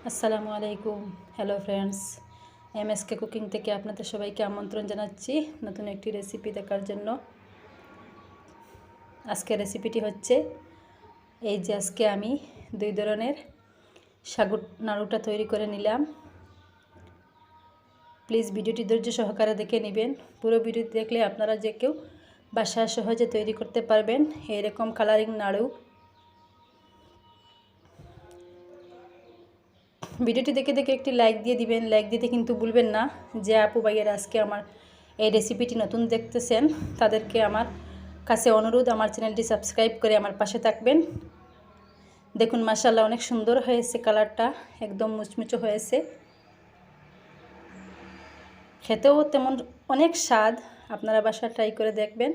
আসসালামু আলাইকুম। Hello friends, MSK cooking থেকে আপনাদের সবাইকে আমন্ত্রণ জানাচ্ছি নতুন একটি রেসিপি দেখার জন্য। আজকে রেসিপিটি হচ্ছে আজকে আমি দুই ধরনের সাগুর নাড়ুটা তৈরি করে নিলাম। প্লিজ ভিডিওটি ধৈর্য সহকারে দেখে নেবেন। পুরো ভিডিওটি দেখলে আপনারা যে কেউ বাসায় সহজে তৈরি করতে পারবেন এরকম কালারিং নাড়ু। ভিডিওটি দেখে দেখে একটি লাইক দিয়ে দিবেন। লাইক দিতে কিন্তু ভুলবেন না। যে আপু ভাইয়েরা আজকে আমার এই রেসিপিটি নতুন দেখতেছেন তাদেরকে আমার কাছে অনুরোধ, আমার চ্যানেলটি সাবস্ক্রাইব করে আমার পাশে থাকবেন। দেখুন মাশাআল্লাহ অনেক সুন্দর হয়েছে, কালারটা একদম মুচমুচে হয়েছে, খেতেও তেমন অনেক স্বাদ। আপনারা বাসায় ট্রাই করে দেখবেন।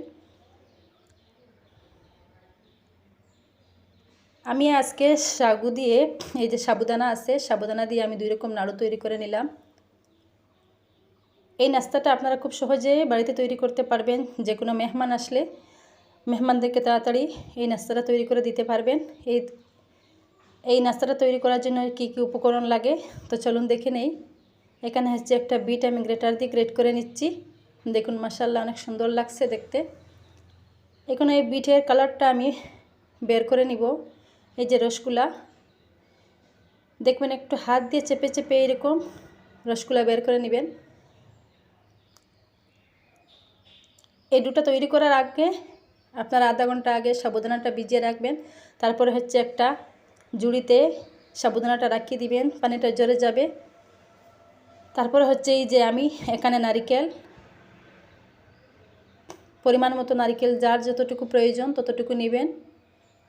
আমি আজকে সাগু দিয়ে এই যে সাবুদানা আছে, সাবুদানা দিয়ে আমি দুই রকম নাড়ু তৈরি করে নিলাম। এই নাস্তাটা আপনারা খুব সহজে বাড়িতে তৈরি করতে পারবেন। যে কোনো মেহমান আসলে মেহমানদেরকে তাড়াতাড়ি এই নাস্তাটা তৈরি করে দিতে পারবেন। এই নাস্তাটা তৈরি করার জন্য কি কি উপকরণ লাগে তো চলুন দেখে নেই। এখানে হচ্ছে একটা বিট আমি গ্রেটার দিয়ে গ্রেট করে নিচ্ছি। দেখুন মাশাআল্লাহ অনেক সুন্দর লাগছে দেখতে। এখন এই বিটের কালারটা আমি বের করে নিব। এই যে রসগুলা দেখবেন, একটু হাত দিয়ে চেপে চেপে এরকম রসগুলা বের করে নেবেন। এই দুটো তৈরি করার আগে আপনারা আধা ঘন্টা আগে সাবুদানাটা ভিজিয়ে রাখবেন। তারপরে হচ্ছে একটা ঝুড়িতে সাবুদানাটা রাখিয়ে দিবেন, পানিটা ঝরে যাবে। তারপরে হচ্ছে এই যে আমি এখানে নারিকেল, পরিমাণ মতো নারিকেল, যার যতটুকু প্রয়োজন ততটুকু নেবেন।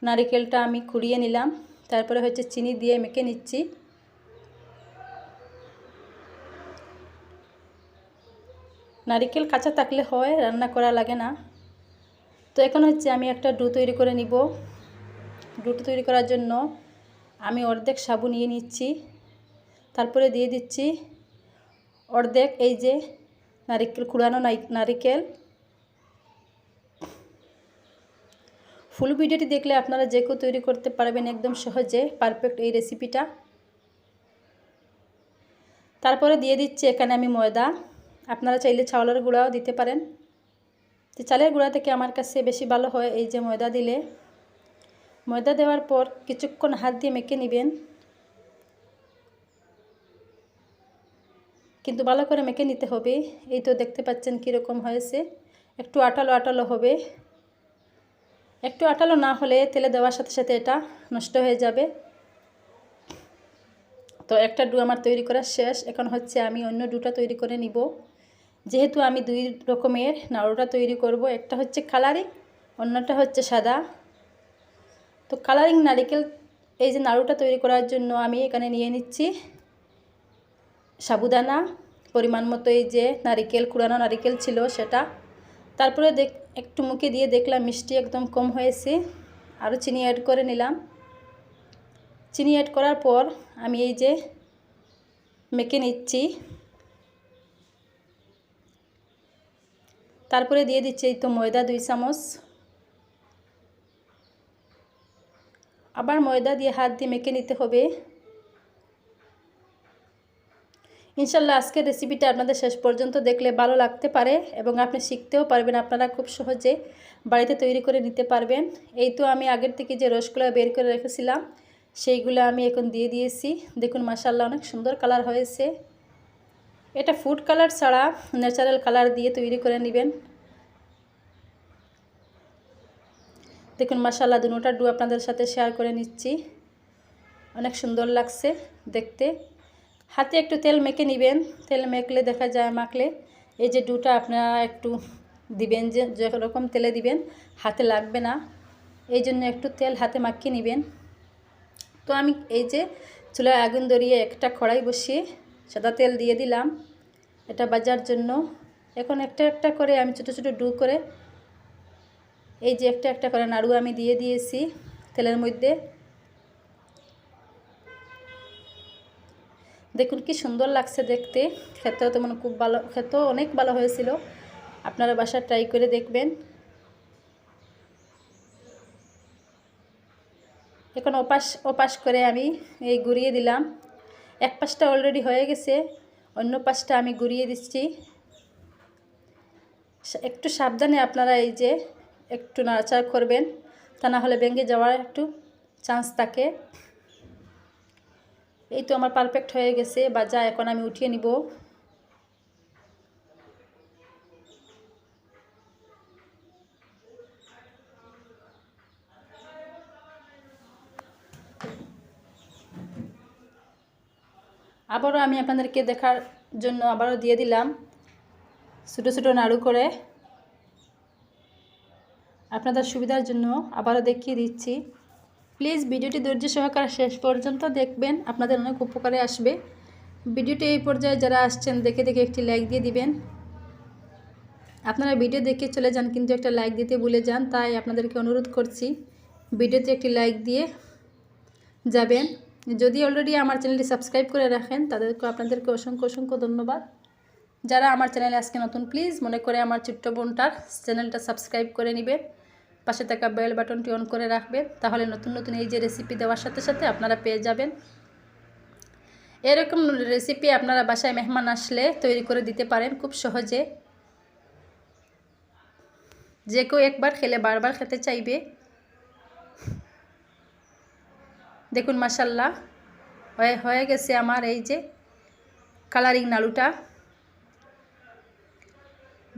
নারিকেলটা আমি কুড়িয়ে নিলাম। তারপরে হচ্ছে চিনি দিয়ে মেখে নিচ্ছি। নারিকেল কাঁচা থাকলে হয়, রান্না করা লাগে না। তো এখন হচ্ছে আমি একটা ডো তৈরি করে নিব। ডোটা তৈরি করার জন্য আমি অর্ধেক সাবু নিয়ে নিচ্ছি। তারপরে দিয়ে দিচ্ছি অর্ধেক এই যে নারিকেল, কুড়ানো নারিকেল। ফুল ভিডিওটি দেখলে আপনারা যে কেউ তৈরি করতে পারবেন একদম সহজে, পারফেক্ট এই রেসিপিটা। তারপরে দিয়ে দিচ্ছি এখানে আমি ময়দা। আপনারা চাইলে চাউলের গুঁড়াও দিতে পারেন। তো চালের গুঁড়া থেকে আমার কাছে বেশি ভালো হয় এই যে ময়দা দিলে। ময়দা দেওয়ার পর কিছুক্ষণ হাত দিয়ে মেখে নেবেন, কিন্তু ভালো করে মেখে নিতে হবে। এই তো দেখতে পাচ্ছেন কীরকম হয়েছে, একটু আঠালো আঠালো হবে। একটু আঠালো না হলে তেলে দেওয়ার সাথে সাথে এটা নষ্ট হয়ে যাবে। তো একটা ডো আমার তৈরি করা শেষ। এখন হচ্ছে আমি অন্য ডোটা তৈরি করে নিব। যেহেতু আমি দুই রকমের নাড়ুটা তৈরি করব, একটা হচ্ছে কালারিং, অন্যটা হচ্ছে সাদা। তো কালারিং নারিকেল এই যে নাড়ুটা তৈরি করার জন্য আমি এখানে নিয়ে নিচ্ছি সাবুদানা, পরিমাণ মতো এই যে নারিকেল, কুড়ানো নারিকেল ছিল সেটা। তারপরে একটু মুখে দিয়ে দেখলাম মিষ্টি একদম কম হয়েছে, আরও চিনি অ্যাড করে নিলাম। চিনি অ্যাড করার পর আমি এই যে মেখে নিচ্ছি। তারপরে দিয়ে দিচ্ছি এই তো ময়দা 2 চামচ। আবার ময়দা দিয়ে হাত দিয়ে মেখে নিতে হবে। ইনশাল্লাহ আজকের রেসিপিটা আপনাদের শেষ পর্যন্ত দেখলে ভালো লাগতে পারে এবং আপনি শিখতেও পারবেন। আপনারা খুব সহজে বাড়িতে তৈরি করে নিতে পারবেন। এই তো আমি আগের থেকে যে রসগুলো বের করে রেখেছিলাম সেইগুলো আমি এখন দিয়ে দিয়েছি। দেখুন মাশাআল্লাহ অনেক সুন্দর কালার হয়েছে। এটা ফুড কালার ছাড়া ন্যাচারাল কালার দিয়ে তৈরি করে নেবেন। দেখুন মাশাআল্লাহ দুটোটা ডো আপনাদের সাথে শেয়ার করে নিচ্ছি। অনেক সুন্দর লাগছে দেখতে। হাতে একটু তেল মেখে নেবেন। তেল মেখলে দেখা যায়, মাখলে এই যে ডোটা আপনারা একটু দিবেন, যে যেরকম তেলে দিবেন হাতে লাগবে না, এই জন্য একটু তেল হাতে মাখিয়ে নেবেন। তো আমি এই যে চুলায় আগুন ধরিয়ে একটা কড়াই বসিয়ে সাদা তেল দিয়ে দিলাম এটা ভাজার জন্য। এখন একটা একটা করে আমি ছোটো ছোটো ডো করে এই যে একটা একটা করে নাড়ু আমি দিয়ে দিয়েছি তেলের মধ্যে। দেখুন কি সুন্দর লাগছে দেখতে, খেতেও তেমন খুব ভালো, খেতেও অনেক ভালো হয়েছিল। আপনারা বাসায় ট্রাই করে দেখবেন। এখন ওপাশ ওপাশ করে আমি এই ঘুরিয়ে দিলাম। এক পাশটা অলরেডি হয়ে গেছে, অন্য পাশটা আমি ঘুরিয়ে দিচ্ছি। একটু সাবধানে আপনারা এই যে একটু নাড়াচাড়া করবেন, তা না হলে ভেঙে যাওয়ার একটু চান্স থাকে। এই তো আমার পারফেক্ট হয়ে গেছে ভাজা, এখন আমি উঠিয়ে নিব। আবারও আমি আপনাদেরকে দেখার জন্য আবারও দিয়ে দিলাম ছোটো ছোটো নাড়ু করে। আপনাদের সুবিধার জন্য আবারও দেখিয়ে দিচ্ছি। প্লিজ ভিডিওটি ধৈর্য সহকারে শেষ পর্যন্ত দেখবেন, আপনাদের অনেক উপকারে আসবে। ভিডিওটি এই পর্যায়ে যারা আসছেন দেখে দেখে একটি লাইক দিয়ে দিবেন। আপনারা ভিডিও দেখে চলে যান কিন্তু একটা লাইক দিতে ভুলে যান, তাই আপনাদেরকে অনুরোধ করছি ভিডিওতে একটি লাইক দিয়ে যাবেন। যদি অলরেডি আমার চ্যানেলটি সাবস্ক্রাইব করে রাখেন আপনাদেরকে অসংখ্য অসংখ্য ধন্যবাদ। যারা আমার চ্যানেলে আজকে নতুন, প্লিজ মনে করে আমার ছোট্ট বোনটার চ্যানেলটা সাবস্ক্রাইব করে নেবেন, পাশে থাকা বেল বাটনটি অন করে রাখবেন, তাহলে নতুন নতুন এই যে রেসিপি দেওয়ার সাথে সাথে আপনারা পেয়ে যাবেন। এরকম রেসিপি আপনারা বাসায় মেহমান আসলে তৈরি করে দিতে পারেন খুব সহজে। যে কেউ একবার খেলে বারবার খেতে চাইবে। দেখুন মাশাল্লাহ হয়ে গেছে আমার এই যে কালারিং নাড়ুটা।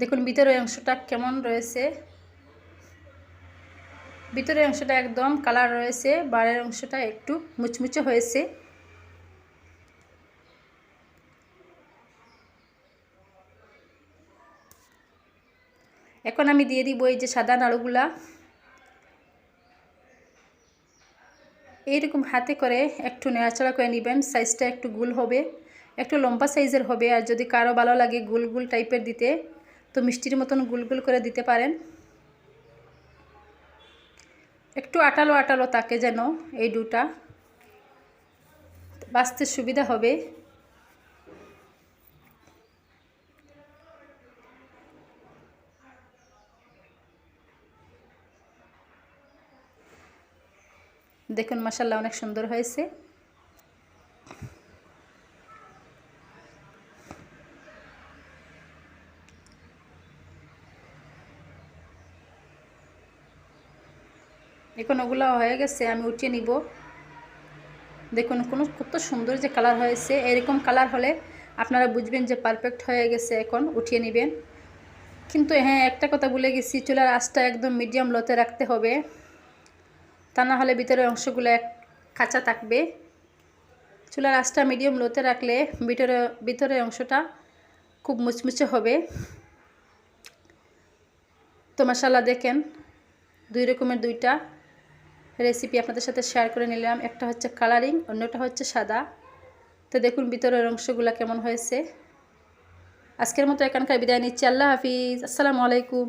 দেখুন ভিতরের অংশটা কেমন রয়েছে, ভিতরের অংশটা একদম কালার রয়েছে, বাইরের অংশটা একটু মুচমুচে হয়েছে। এখন আমি দিয়ে দিব এই যে সাদা নাড়ুগুলা। এইরকম হাতে করে একটু নাড়াচাড়া করে নেবেন, সাইজটা একটু গোল হবে, একটু লম্বা সাইজের হবে। আর যদি কারো ভালো লাগে গোল গোল টাইপের দিতে, তো মিষ্টির মতন গোল গোল করে দিতে পারেন। একটু আটালো আটালো থাকে যেন এই ডুটা, বাছতে সুবিধা হবে। দেখুন মাশাআল্লাহ অনেক সুন্দর হয়েছে। এখন ওগুলো হয়ে গেছে, আমি উঠিয়ে নিব। দেখুন কত সুন্দর যে কালার হয়েছে। এরকম কালার হলে আপনারা বুঝবেন যে পারফেক্ট হয়ে গেছে। এখন উঠিয়ে নেবেন। কিন্তু হ্যাঁ, একটা কথা ভুলে গেছি, চুলার আঁচটা একদম মিডিয়াম লোতে রাখতে হবে, তা না হলে ভিতরের অংশগুলো কাঁচা থাকবে। চুলার আঁচটা মিডিয়াম লোতে রাখলে ভিতরের অংশটা খুব মুচমুচে হবে। তো মাশাআল্লাহ দেখেন দুই রকমের দুইটা রেসিপি আপনাদের সাথে শেয়ার করে নিলাম। একটা হচ্ছে কালারিং, অন্যটা হচ্ছে সাদা। তো দেখুন ভিতরের অংশগুলো কেমন হয়েছে। আজকের মতো এখানকার বিদায় নিচ্ছি। আল্লাহ হাফিজ, আসসালামু আলাইকুম।